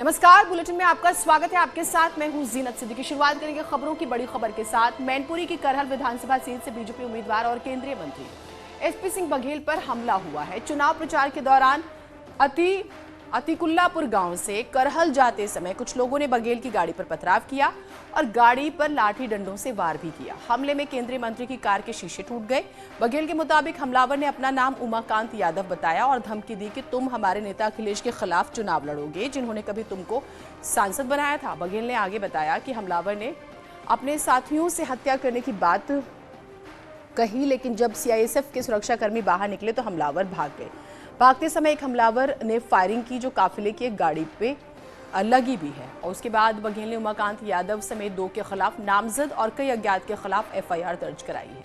नमस्कार, बुलेटिन में आपका स्वागत है। आपके साथ मैं हूं जीनत सिद्दीकी। शुरुआत करेंगे खबरों की बड़ी खबर के साथ। मैनपुरी की करहल विधानसभा सीट से बीजेपी उम्मीदवार और केंद्रीय मंत्री एसपी सिंह बघेल पर हमला हुआ है। चुनाव प्रचार के दौरान अतिकुल्लापुर गांव से करहल जाते समय कुछ लोगों ने बघेल की गाड़ी पर पथराव किया और गाड़ी पर लाठी डंडों से वार भी किया। हमले में केंद्रीय मंत्री की कार के शीशे टूट गए। बघेल के मुताबिक हमलावर ने अपना नाम उमाकांत यादव बताया और धमकी दी कि तुम हमारे नेता अखिलेश के खिलाफ चुनाव लड़ोगे, जिन्होंने कभी तुमको सांसद बनाया था। बघेल ने आगे बताया कि हमलावर ने अपने साथियों से हत्या करने की बात कही, लेकिन जब सीआईएसएफ के सुरक्षाकर्मी बाहर निकले तो हमलावर भाग गए। भागते समय एक हमलावर ने फायरिंग की जो काफिले की एक गाड़ी पे लगी भी है और उसके बाद बघेल ने उमाकांत यादव समेत 2 के खिलाफ नामजद और कई अज्ञात के खिलाफ एफआईआर दर्ज कराई है।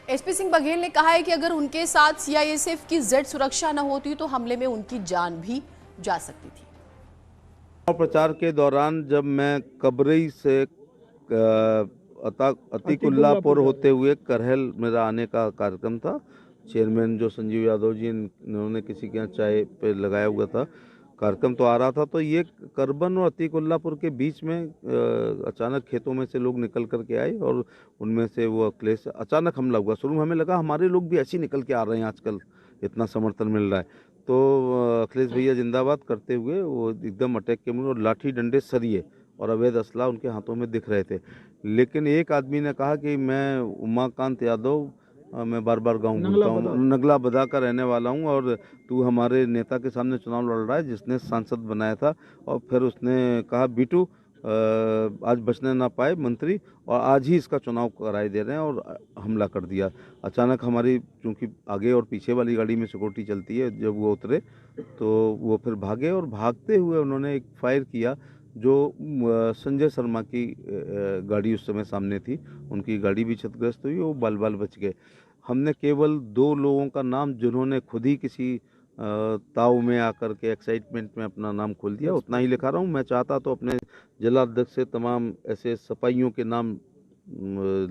एसपी सिंह बघेल ने कहा है कि अगर उनके साथ सीआईएसएफ की जेड सुरक्षा न होती तो हमले में उनकी जान भी जा सकती थी। प्रचार के दौरान जब मैं कबरई से अतिकुल्लापुर होते हुए करहल मेरा आने का कार्यक्रम था, चेयरमैन जो संजीव यादव जी इन्होंने किसी के यहाँ चाय पे लगाया हुआ था, कार्यक्रम तो आ रहा था, तो ये करबन और अतिकुल्लापुर के बीच में अचानक खेतों में से लोग निकल करके आए और उनमें से वो अखिलेश अचानक हमला हुआ। शुरू में हमें लगा हमारे लोग भी ऐसे ही निकल के आ रहे हैं, आजकल इतना समर्थन मिल रहा है, तो अखिलेश भैया जिंदाबाद करते हुए वो एकदम अटैक के मुँह और लाठी डंडे सरिये और अवैध असला उनके हाथों में दिख रहे थे। लेकिन एक आदमी ने कहा कि मैं उमाकांत यादव, मैं बार बार गाँव बोलता हूँ, नगला बदा का रहने वाला हूँ और तू हमारे नेता के सामने चुनाव लड़ रहा है जिसने सांसद बनाया था। और फिर उसने कहा बीटू आज बचने ना पाए मंत्री और आज ही इसका चुनाव कराए दे रहे हैं और हमला कर दिया। अचानक हमारी चूंकि आगे और पीछे वाली गाड़ी में सिक्योरिटी चलती है, जब वो उतरे तो वो फिर भागे और भागते हुए उन्होंने एक फायर किया जो संजय शर्मा की गाड़ी उस समय सामने थी, उनकी गाड़ी भी क्षतिग्रस्त हुई, वो बाल बाल बच गए। हमने केवल 2 लोगों का नाम जिन्होंने खुद ही किसी ताव में आकर के एक्साइटमेंट में अपना नाम खोल दिया उतना ही लिखा रहा हूँ। मैं चाहता तो अपने जिला अध्यक्ष से तमाम ऐसे सपाइयों के नाम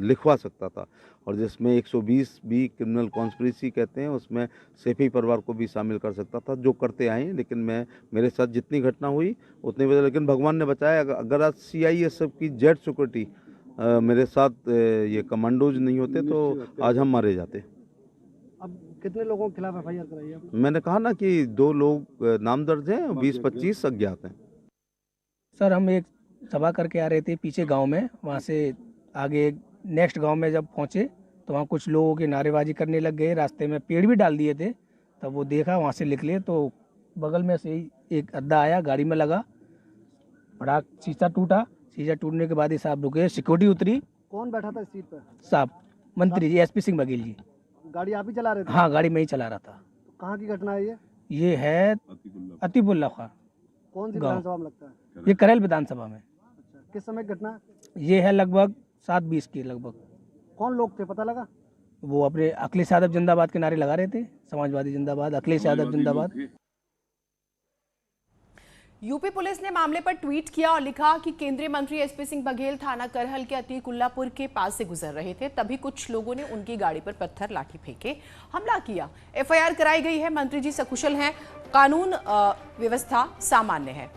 लिखवा सकता था और जिसमें 120 बी क्रिमिनल कॉन्स्पिरेसी कहते हैं, उसमें सैफी परिवार को भी शामिल कर सकता था, जो करते आए हैं। लेकिन मेरे साथ जितनी घटना हुई उतनी वजह, लेकिन भगवान ने बचाया। अगर आज सीआईएसएफ की जेड सिक्योरिटी मेरे साथ ये कमांडोज नहीं होते तो आज हम मारे जाते। अब कितने लोगों के खिलाफ एफआईआर कराई है? मैंने कहा ना कि 2 लोग नाम दर्ज हैं, 20-25 अज्ञात हैं। सर, हम एक सभा करके आ रहे थे पीछे गांव में, वहां से आगे नेक्स्ट गांव में जब पहुंचे तो वहां कुछ लोगों की नारेबाजी करने लग गए। रास्ते में पेड़ भी डाल दिए थे, तब वो देखा, वहां से निकले तो बगल में से ही एक अड्डा आया, गाड़ी में लगा, बड़ा शीशा टूटा। शीशा टूटने के बाद ही साहब रुके, सिक्योरिटी उतरी। कौन बैठा था इस सीट पर? साहब मंत्री जी, एसपी सिंह बघेल जी। गाड़ी आप ही चला रहे थे? हाँ, गाड़ी में ही चला रहा था। तो कहाँ की घटना है ये है अतिकुल्ला। कौन सी विधानसभा में लगता है? ये करहल विधानसभा में। अच्छा, किस समय की घटना? ये है लगभग 7:20 की लगभग। कौन लोग थे, पता लगा? वो अपने अखिलेश यादव जिंदाबाद के नारे लगा रहे थे, समाजवादी जिंदाबाद, अखिलेश यादव जिंदाबाद। यूपी पुलिस ने मामले पर ट्वीट किया और लिखा कि केंद्रीय मंत्री एसपी सिंह बघेल थाना करहल के अतिकुल्लापुर के पास से गुजर रहे थे, तभी कुछ लोगों ने उनकी गाड़ी पर पत्थर लाठी फेंके, हमला किया। एफआईआर कराई गई है। मंत्री जी सकुशल हैं, कानून व्यवस्था सामान्य है।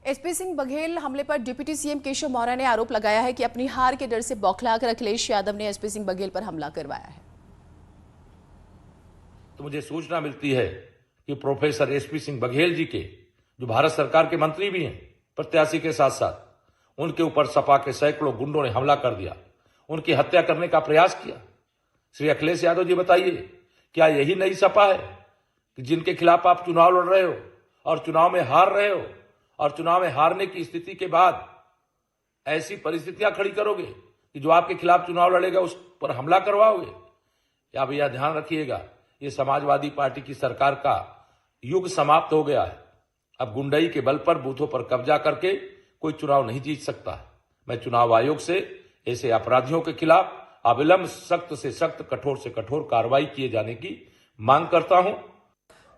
एसपी सिंह बघेल हमले पर डिप्टी सीएम केशव मौर्य ने आरोप लगाया है कि अपनी हार के डर से बौखलाकर अखिलेश यादव ने एसपी सिंह बघेल पर हमला करवाया है। तो मुझे सूचना मिलती है कि प्रोफेसर एसपी सिंह बघेल जी के, जो भारत सरकार के मंत्री भी हैं, प्रत्याशी के साथ साथ, उनके ऊपर सपा के सैकड़ों गुंडों ने हमला कर दिया, उनकी हत्या करने का प्रयास किया। श्री अखिलेश यादव जी बताइए, क्या यही नई सपा है कि जिनके खिलाफ आप चुनाव लड़ रहे हो और चुनाव में हार रहे हो और चुनाव में हारने की स्थिति के बाद ऐसी परिस्थितियां खड़ी करोगे कि जो आपके खिलाफ चुनाव लड़ेगा उस पर हमला करवाओगे? या भैया ध्यान रखिएगा, ये समाजवादी पार्टी की सरकार का युग समाप्त हो गया है। अब गुंडई के बल पर बूथों पर कब्जा करके कोई चुनाव नहीं जीत सकता। मैं चुनाव आयोग से ऐसे अपराधियों के खिलाफ अविलंब सख्त से सख्त, कठोर से कठोर कार्रवाई किए जाने की मांग करता हूं।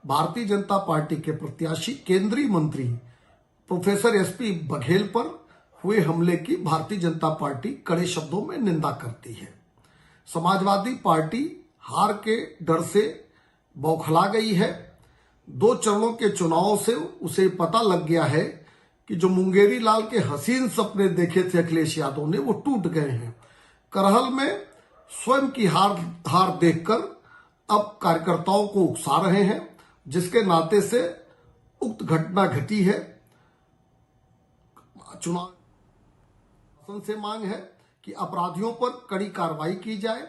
भारतीय जनता पार्टी के प्रत्याशी केंद्रीय मंत्री प्रोफेसर एसपी बघेल पर हुए हमले की भारतीय जनता पार्टी कड़े शब्दों में निंदा करती है। समाजवादी पार्टी हार के डर से बौखला गई है। 2 चरणों के चुनाव से उसे पता लग गया है कि जो मुंगेरी लाल के हसीन सपने देखे थे अखिलेश यादव ने, वो टूट गए हैं। करहल में स्वयं की हार देखकर अब कार्यकर्ताओं को उकसा रहे हैं, जिसके नाते से उक्त घटना घटी है। चुनाव से मांग है कि अपराधियों पर कड़ी कार्रवाई की जाए।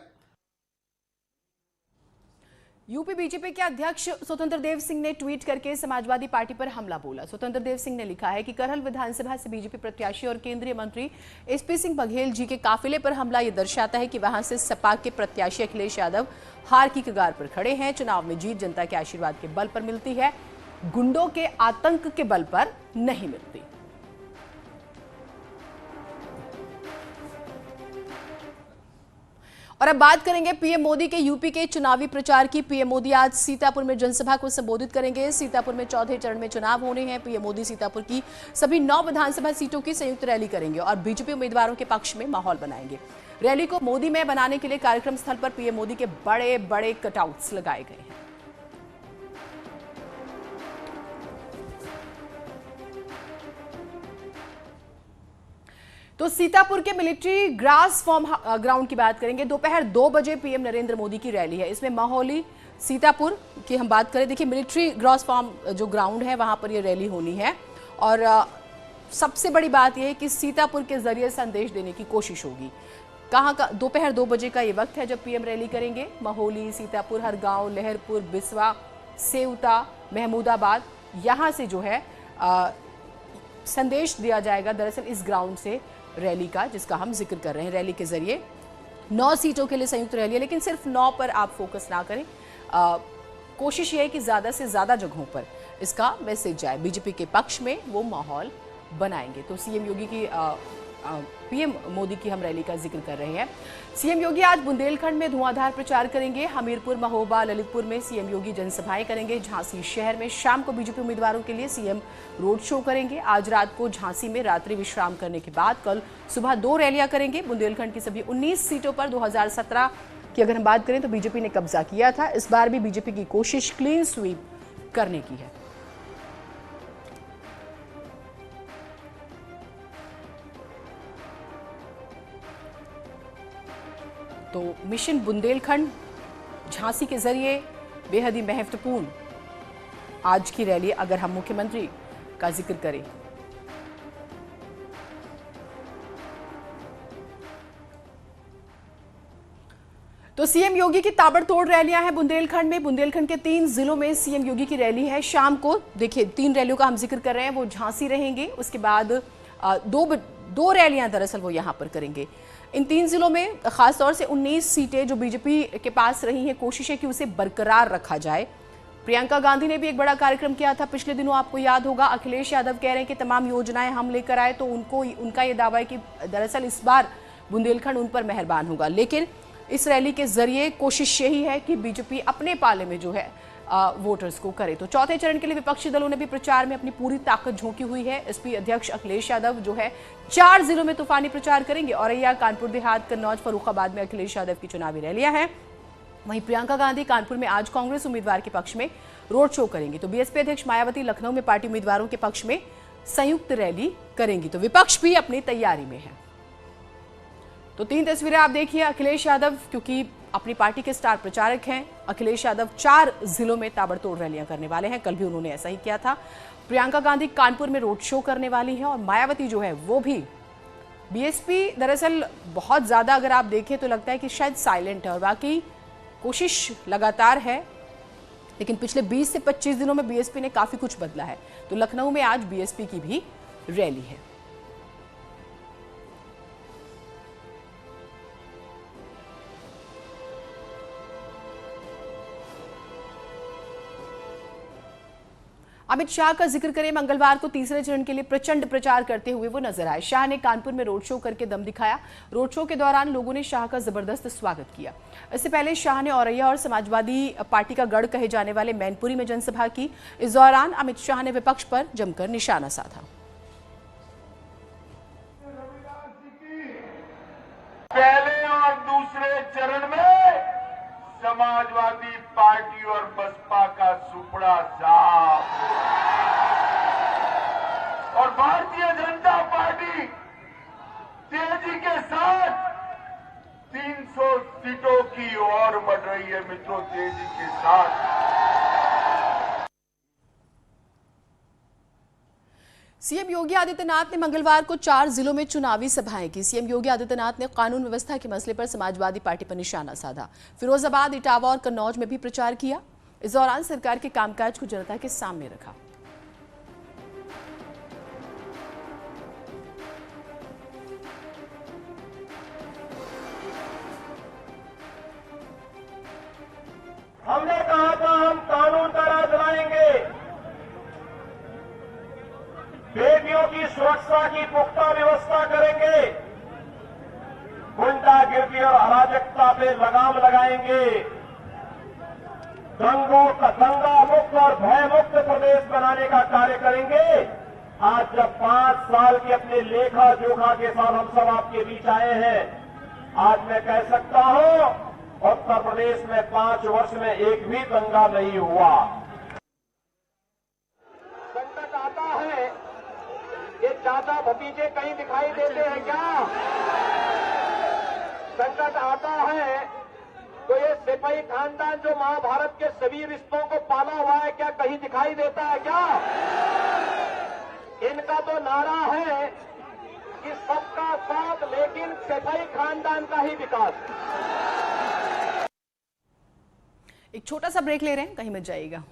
यूपी बीजेपी के अध्यक्ष स्वतंत्र देव सिंह ने ट्वीट करके समाजवादी पार्टी पर हमला बोला। स्वतंत्र देव सिंह ने लिखा है कि करहल विधानसभा से बीजेपी प्रत्याशी और केंद्रीय मंत्री एसपी सिंह बघेल जी के काफिले पर हमला यह दर्शाता है कि वहां से सपा के प्रत्याशी अखिलेश यादव हार की कगार पर खड़े हैं। चुनाव में जीत जनता के आशीर्वाद के बल पर मिलती है, गुंडों के आतंक के बल पर नहीं मिलती। और अब बात करेंगे पीएम मोदी के यूपी के चुनावी प्रचार की। पीएम मोदी आज सीतापुर में जनसभा को संबोधित करेंगे। सीतापुर में चौथे चरण में चुनाव होने हैं। पीएम मोदी सीतापुर की सभी 9 विधानसभा सीटों की संयुक्त रैली करेंगे और बीजेपी उम्मीदवारों के पक्ष में माहौल बनाएंगे। रैली को मोदी में बनाने के लिए कार्यक्रम स्थल पर पीएम मोदी के बड़े बड़े कटआउट्स लगाए गए हैं। तो सीतापुर के मिलिट्री ग्रास फॉर्म ग्राउंड की बात करेंगे। दोपहर 2 बजे पीएम नरेंद्र मोदी की रैली है। इसमें माहौली सीतापुर की हम बात करें, देखिए मिलिट्री ग्रास फॉर्म जो ग्राउंड है वहां पर ये रैली होनी है। और सबसे बड़ी बात यह है कि सीतापुर के जरिए संदेश देने की कोशिश होगी। कहाँ का दोपहर 2 बजे का ये वक्त है जब पीएम रैली करेंगे। माहौली, सीतापुर, हरगांव, लहरपुर, बिस्वा, सेवता, महमूदाबाद, यहाँ से जो है संदेश दिया जाएगा दरअसल इस ग्राउंड से रैली का, जिसका हम जिक्र कर रहे हैं। रैली के जरिए 9 सीटों के लिए संयुक्त रैली है, लेकिन सिर्फ 9 पर आप फोकस ना करें। कोशिश ये है कि ज़्यादा से ज़्यादा जगहों पर इसका मैसेज जाए। बीजेपी के पक्ष में वो माहौल बनाएंगे। तो सीएम योगी की पीएम मोदी की हम रैली का जिक्र कर रहे हैं। सीएम योगी आज बुंदेलखंड में धुआंधार प्रचार करेंगे। हमीरपुर, महोबा, ललितपुर में सीएम योगी जनसभाएं करेंगे। झांसी शहर में शाम को बीजेपी उम्मीदवारों के लिए सीएम रोड शो करेंगे। आज रात को झांसी में रात्रि विश्राम करने के बाद कल सुबह 2 रैलियां करेंगे। बुंदेलखंड की सभी 19 सीटों पर 2017 की अगर हम बात करें तो बीजेपी ने कब्जा किया था। इस बार भी बीजेपी की कोशिश क्लीन स्वीप करने की है। तो मिशन बुंदेलखंड झांसी के जरिए बेहद ही महत्वपूर्ण आज की रैली अगर हम मुख्यमंत्री का जिक्र करें। तो सीएम योगी की ताबड़तोड़ रैलियां हैं बुंदेलखंड में। बुंदेलखंड के 3 जिलों में सीएम योगी की रैली है। शाम को देखिए 3 रैलियों का हम जिक्र कर रहे हैं, वो झांसी रहेंगे। उसके बाद दो रैलियां दरअसल वो यहां पर करेंगे। इन 3 जिलों में खासतौर से 19 सीटें जो बीजेपी के पास रही हैं, कोशिश है कि उसे बरकरार रखा जाए। प्रियंका गांधी ने भी एक बड़ा कार्यक्रम किया था पिछले दिनों, आपको याद होगा। अखिलेश यादव कह रहे हैं कि तमाम योजनाएं हम लेकर आए, तो उनका ये दावा है कि दरअसल इस बार बुंदेलखंड उन पर मेहरबान होगा। लेकिन इस रैली के जरिए कोशिश यही है कि बीजेपी अपने पाले में जो है वोटर्स को करे। तो चौथे चरण के लिए विपक्षी दलों ने भी प्रचार में अपनी पूरी ताकत झोंकी हुई है। एसपी अध्यक्ष अखिलेश यादव जो है 4 जिलों में तूफानी प्रचार करेंगे। औरैया, कानपुर देहात, कन्नौज, फर्रुखाबाद में अखिलेश यादव की चुनावी रैलियां हैं। वहीं प्रियंका गांधी कानपुर में आज कांग्रेस उम्मीदवार के पक्ष में रोड शो करेंगी। तो बीएसपी अध्यक्ष मायावती लखनऊ में पार्टी उम्मीदवारों के पक्ष में संयुक्त रैली करेंगी। तो विपक्ष भी अपनी तैयारी में है। तो 3 तस्वीरें आप देखिए। अखिलेश यादव क्योंकि अपनी पार्टी के स्टार प्रचारक हैं, अखिलेश यादव 4 जिलों में ताबड़तोड़ रैलियां करने वाले हैं। कल भी उन्होंने ऐसा ही किया था। प्रियंका गांधी कानपुर में रोड शो करने वाली है और मायावती जो है वो भी। बीएसपी दरअसल बहुत ज्यादा अगर आप देखें तो लगता है कि शायद साइलेंट है, और बाकी कोशिश लगातार है। लेकिन पिछले 20 से 25 दिनों में बीएसपी ने काफी कुछ बदला है। तो लखनऊ में आज बीएसपी की भी रैली है। अमित शाह का जिक्र करें, मंगलवार को तीसरे चरण के लिए प्रचंड प्रचार करते हुए वो नजर आए। शाह ने कानपुर में रोड शो करके दम दिखाया। रोड शो के दौरान लोगों ने शाह का जबरदस्त स्वागत किया। इससे पहले शाह ने औरैया और समाजवादी पार्टी का गढ़ कहे जाने वाले मैनपुरी में जनसभा की। इस दौरान अमित शाह ने विपक्ष पर जमकर निशाना साधा। पहले और दूसरे चरण में समाजवादी पार्टी और बसपा का सुपड़ा साफ और भारतीय जनता पार्टी तेजी के साथ 300 सीटों की ओर बढ़ रही है। मित्रों, तेजी के साथ। सीएम योगी आदित्यनाथ ने मंगलवार को 4 जिलों में चुनावी सभाएं की। सीएम योगी आदित्यनाथ ने कानून व्यवस्था के मसले पर समाजवादी पार्टी पर निशाना साधा। फिरोजाबाद, इटावा और कन्नौज में भी प्रचार किया। इस दौरान सरकार के कामकाज को जनता के सामने रखा। हमने कहा था हम कानून का राज लाएंगे, बेटियों की सुरक्षा की पुख्ता व्यवस्था करेंगे, गुंडागिर्दी और अराजकता पे लगाम लगाएंगे, दंगा मुक्त और भय मुक्त प्रदेश बनाने का कार्य करेंगे। आज जब 5 साल के अपने लेखा जोखा के साथ हम सब आपके बीच आए हैं, आज मैं कह सकता हूं उत्तर प्रदेश में 5 वर्ष में एक भी दंगा नहीं हुआ। संकट आता है, ये चाचा भतीजे कहीं दिखाई देते हैं क्या? संकट आता है तो ये सिपाही खानदान जो महाभारत के सभी रिश्तों को पाला हुआ है, क्या कहीं दिखाई देता है क्या? इनका तो नारा है कि सबका साथ, लेकिन सिपाही खानदान का ही विकास। एक छोटा सा ब्रेक ले रहे हैं, कहीं मत जाइएगा।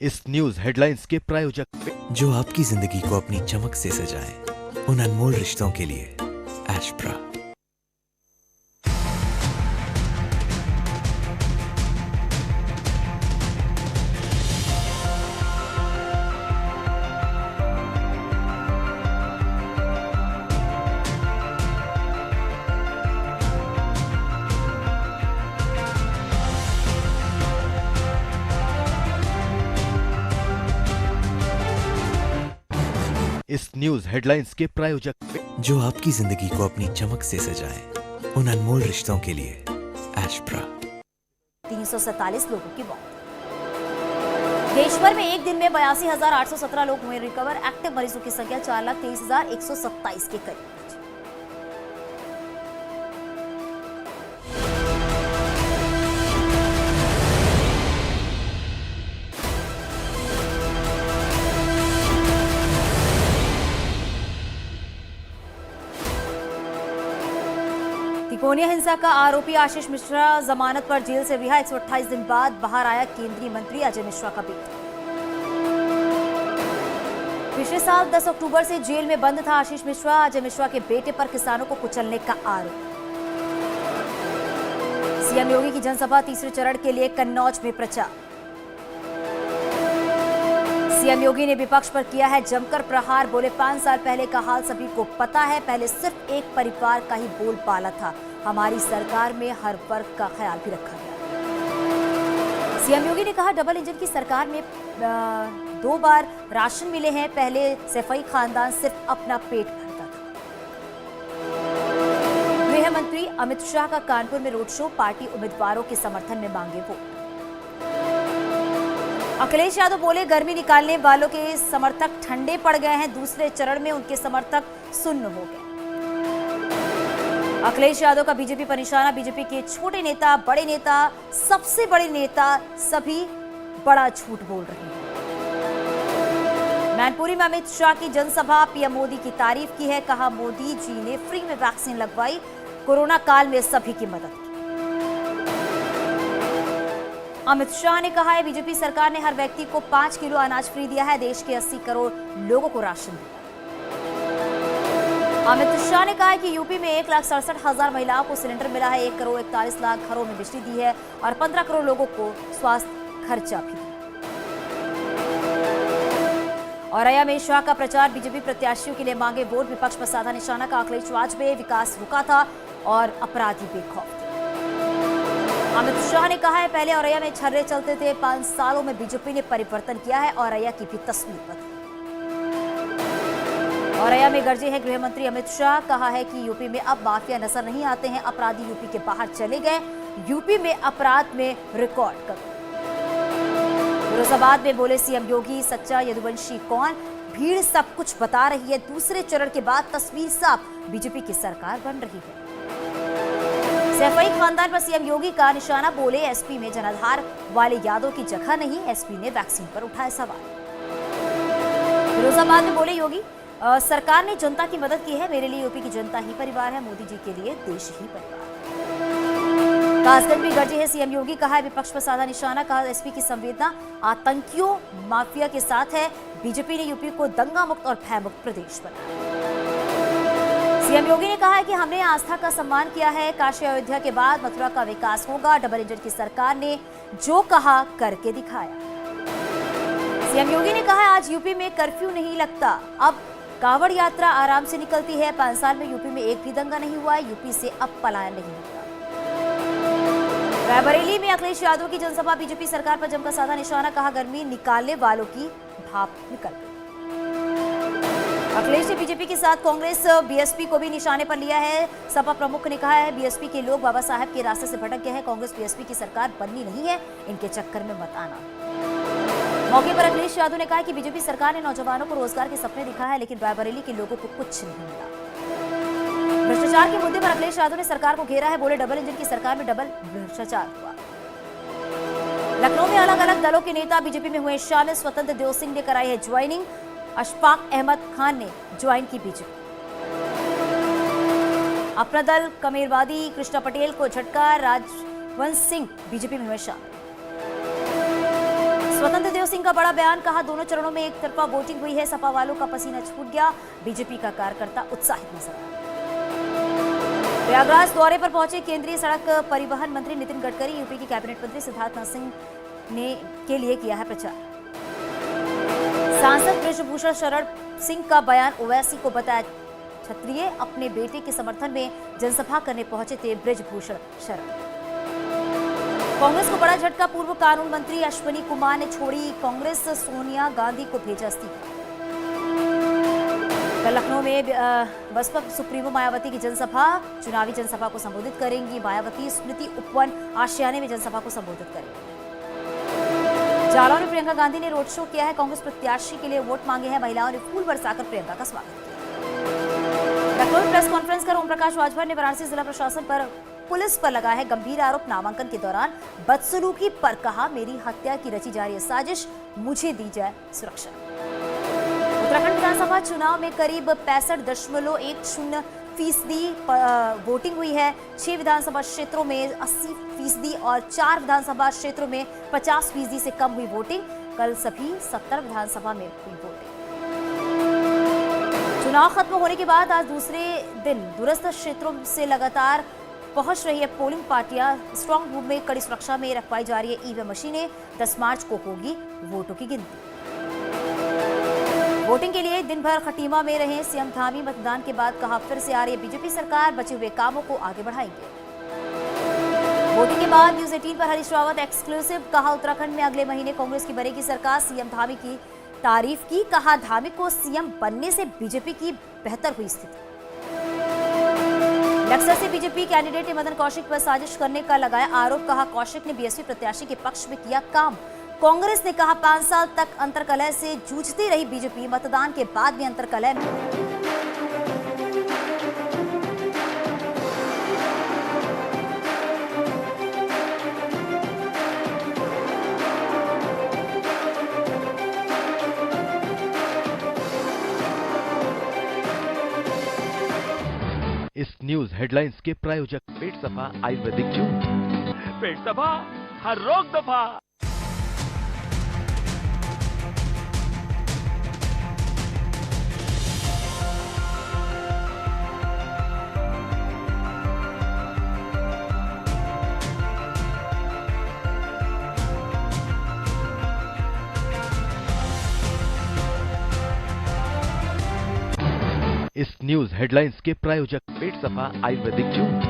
इस न्यूज हेडलाइंस के प्रायोजक जो आपकी जिंदगी को अपनी चमक से सजाए, उन अनमोल रिश्तों के लिए एस्प्रा। इस न्यूज हेडलाइंस के प्रायोजक जो आपकी जिंदगी को अपनी चमक से सजाए, उन अनमोल रिश्तों के लिए एस्प्रा। 347 लोगों की मौत। देश भर में एक दिन में 82,817 लोग हुए रिकवर। एक्टिव मरीजों की संख्या 4,23,127 के करीब। तिकोनिया हिंसा का आरोपी आशीष मिश्रा जमानत पर जेल से रिहा। 128 दिन बाद बाहर आया केंद्रीय मंत्री अजय मिश्रा का बेटा। पिछले साल 10 अक्टूबर से जेल में बंद था आशीष मिश्रा। अजय मिश्रा के बेटे पर किसानों को कुचलने का आरोप। सीएम योगी की जनसभा तीसरे चरण के लिए कन्नौज में प्रचार। सीएम योगी ने विपक्ष पर किया है जमकर प्रहार। बोले 5 साल पहले का हाल सभी को पता है। पहले सिर्फ एक परिवार का ही बोलबाला था। हमारी सरकार में हर वर्ग का ख्याल भी रखा गया। सीएम योगी ने कहा डबल इंजन की सरकार में 2 बार राशन मिले हैं। पहले सैफई खानदान सिर्फ अपना पेट भरता था। गृह मंत्री अमित शाह का कानपुर में रोड शो। पार्टी उम्मीदवारों के समर्थन में मांगे वोट। अखिलेश यादव बोले गर्मी निकालने वालों के समर्थक ठंडे पड़ गए हैं। दूसरे चरण में उनके समर्थक सुन्न हो गए। अखिलेश यादव का बीजेपी पर निशाना। बीजेपी के छोटे नेता, बड़े नेता, सबसे बड़े नेता सभी बड़ा झूठ बोल रही है। मैनपुरी में अमित शाह की जनसभा, पीएम मोदी की तारीफ की है, कहा मोदी जी ने फ्री में वैक्सीन लगवाई, कोरोना काल में सभी की मदद की। अमित शाह ने कहा है बीजेपी सरकार ने हर व्यक्ति को 5 किलो अनाज फ्री दिया है, देश के 80 करोड़ लोगों को राशन दिया। अमित शाह ने कहा है कि यूपी में 1,67,000 महिलाओं को सिलेंडर मिला है, 1 करोड़ 41 लाख घरों में बिजली दी है और 15 करोड़ लोगों को स्वास्थ्य खर्चा भी दिया। औरैया में शाह का प्रचार, बीजेपी प्रत्याशियों के लिए मांगे वोट, विपक्ष पर साधा निशाना, का अखिलेश वाजपेयी विकास रुका था और अपराधी बेखौफ थे। अमित शाह ने कहा है पहले औरैया में छर्रे चलते थे, 5 सालों में बीजेपी ने परिवर्तन किया है, औरैया की भी तस्वीर बदली। औरैया में गरजे हैं गृह मंत्री अमित शाह, कहा है कि यूपी में अब माफिया नजर नहीं आते हैं, अपराधी यूपी के बाहर चले गए, यूपी में अपराध में रिकॉर्ड कर। फिरोजाबाद में बोले सीएम योगी, सच्चा यदुवंशी कौन, भीड़ सब कुछ बता रही है, दूसरे चरण के बाद तस्वीर साफ, बीजेपी की सरकार बन रही है। सैफई खानदान पर सीएम योगी का निशाना, बोले एसपी में जनाधार वाले यादव की जगह नहीं, एसपी ने वैक्सीन पर उठाए सवाल। फिरोजाबाद में बोले योगी, सरकार ने जनता की मदद की है, मेरे लिए यूपी की जनता ही परिवार है, मोदी जी के लिए देश ही परिवार। कासगंज में गरजे है सीएम योगी, कहा है विपक्ष पर साधा निशाना, कहा एसपी की संवेदना आतंकियों माफिया के साथ है, बीजेपी ने यूपी को दंगा मुक्त और भय मुक्त प्रदेश बनाया। सीएम योगी ने कहा है कि हमने आस्था का सम्मान किया है, काशी अयोध्या के बाद मथुरा का विकास होगा, डबल इंजन की सरकार ने जो कहा करके दिखाया। सीएम योगी ने कहा आज यूपी में कर्फ्यू नहीं लगता, अब कांवड़ यात्रा आराम से निकलती है, 5 साल में यूपी में एक भी दंगा नहीं हुआ है, यूपी से अब पलायन नहीं होगा। रायबरेली में अखिलेश यादव की जनसभा, बीजेपी सरकार पर जमकर साधा निशाना, कहा गर्मी निकालने वालों की भाप निकल गई। अखिलेश ने बीजेपी के साथ कांग्रेस बीएसपी को भी निशाने पर लिया है, सपा प्रमुख ने कहा है बीएसपी के लोग बाबा साहब के रास्ते से भटक गए हैं, कांग्रेस बीएसपी की सरकार बननी नहीं है, इनके चक्कर में मत आना। मौके पर अखिलेश यादव ने कहा कि बीजेपी सरकार ने नौजवानों को रोजगार के सपने दिखाए हैं, लेकिन रायबरेली के लोगों को कुछ नहीं मिला। भ्रष्टाचार के मुद्दे पर अखिलेश यादव ने सरकार को घेरा है, बोले डबल इंजन की सरकार में डबल भ्रष्टाचार हुआ। लखनऊ में अलग अलग दलों के नेता बीजेपी में हुए शामिल, स्वतंत्र देव सिंह ने कराई है ज्वाइनिंग, अशफाक अहमद खान ने ज्वाइन की बीजेपी। अपना दल कमेरवादी कृष्णा पटेल को झटका, राजवंश सिंह बीजेपी में हुए शामिल। स्वतंत्र देव सिंह का बड़ा बयान, कहा दोनों चरणों में एक तरफा वोटिंग हुई है, सपा वालों का पसीना छूट गया, बीजेपी का कार्यकर्ता उत्साहित नजर आया। प्रयागराज दौरे पर पहुंचे केंद्रीय सड़क परिवहन मंत्री नितिन गडकरी, यूपी के कैबिनेट मंत्री सिद्धार्थनाथ सिंह ने के लिए किया है प्रचार। सांसद बृजभूषण शरण सिंह का बयान, ओवैसी को बताया क्षत्रिय, अपने बेटे के समर्थन में जनसभा करने पहुंचे थे बृजभूषण शरण। कांग्रेस को बड़ा झटका, पूर्व कानून मंत्री अश्विनी कुमार ने छोड़ी कांग्रेस, सोनिया गांधी को भेजा इस्तीफा। कल लखनऊ में बसपा सुप्रीमो मायावती की जनसभा, चुनावी जनसभा को संबोधित करेंगी मायावती, स्मृति उपवन आशियाने में जनसभा को संबोधित करेंगी। जालौन में प्रियंका गांधी ने रोड शो किया है, कांग्रेस प्रत्याशी के लिए वोट मांगे हैं, महिलाओं ने फूल बरसाकर प्रियंका का स्वागत किया। लखनऊ में प्रेस कॉन्फ्रेंस कर ओम प्रकाश वाजपेयी ने वाराणसी जिला प्रशासन पर पुलिस पर लगाया है गंभीर आरोप, नामांकन के दौरान बदसलूकी पर कहा मेरी हत्या की रची जा रही है साजिश, मुझे दी जाए सुरक्षा। उत्तराखंड विधानसभा चुनाव में करीब 65.10% वोटिंग हुई है, 6 विधानसभा क्षेत्रों में 80% और 4 विधानसभा क्षेत्रों में 50% से कम हुई वोटिंग। कल सभी 70 विधानसभा में हुई वोटिंग। चुनाव खत्म होने के बाद आज दूसरे दिन दूरस्थ क्षेत्रों से लगातार पहुंच रही है पोलिंग पार्टियां, स्ट्रांग रूम में कड़ी सुरक्षा में रखवाई जा रही है ईवीएम मशीनें। 10 मार्च को होगी वोटों की गिनती। वोटिंग के लिए दिन भर खटीमा में रहे सीएम धामी, मतदान के बाद कहा फिर से आ रही है बीजेपी सरकार, बचे हुए कामों को आगे बढ़ाएंगे। वोटिंग के बाद न्यूज 18 पर हरीश रावत एक्सक्लूसिव, कहा उत्तराखंड में अगले महीने कांग्रेस की बनेगी सरकार, सीएम धामी की तारीफ की, कहा धामी को सीएम बनने से बीजेपी की बेहतर हुई स्थिति। बक्सर से बीजेपी कैंडिडेट ने मदन कौशिक पर साजिश करने का लगाया आरोप, कहा कौशिक ने बीएसपी प्रत्याशी के पक्ष में किया काम। कांग्रेस ने कहा 5 साल तक अंतर्कलह से जूझती रही बीजेपी, मतदान के बाद भी अंतर्कलह में। न्यूज हेडलाइंस के प्रायोजक पेट सफा आयुर्वेदिक जूस। पेट दफा, हर रोग दफा। इस न्यूज हेडलाइंस के प्रायोजक पेट सफा आयुर्वेदिक जूस।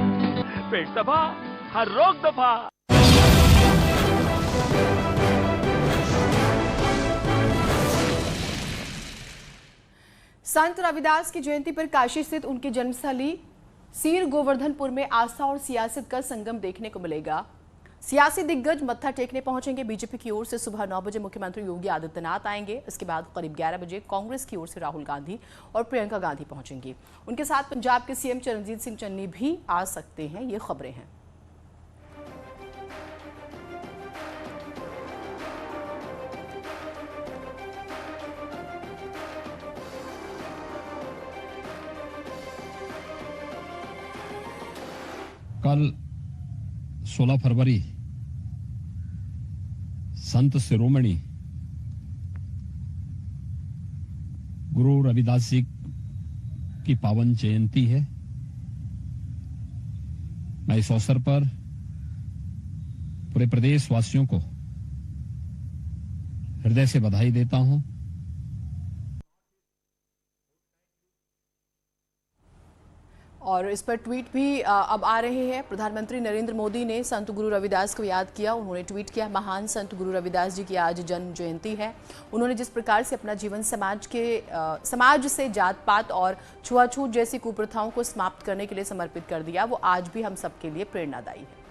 पेट दफा, हर रोग दफा। संत रविदास की जयंती पर काशी स्थित उनकी जन्मस्थली सीर गोवर्धनपुर में आस्था और सियासत का संगम देखने को मिलेगा। सियासी दिग्गज मत्था टेकने पहुंचेंगे। बीजेपी की ओर से सुबह 9 बजे मुख्यमंत्री योगी आदित्यनाथ आएंगे। इसके बाद करीब 11 बजे कांग्रेस की ओर से राहुल गांधी और प्रियंका गांधी पहुंचेंगी। उनके साथ पंजाब के सीएम चरणजीत सिंह चन्नी भी आ सकते हैं, ये खबरें हैं। कल 16 फरवरी संत शिरोमणि गुरु रविदास जी की पावन जयंती है। मैं इस अवसर पर पूरे प्रदेश वासियों को हृदय से बधाई देता हूं। और इस पर ट्वीट भी अब आ रहे हैं। प्रधानमंत्री नरेंद्र मोदी ने संत गुरु रविदास को याद किया। उन्होंने ट्वीट किया, महान संत गुरु रविदास जी की आज जन्म जयंती है। उन्होंने जिस प्रकार से अपना जीवन समाज से जात पात और छुआछूत जैसी कुप्रथाओं को समाप्त करने के लिए समर्पित कर दिया, वो आज भी हम सबके लिए प्रेरणादायी है।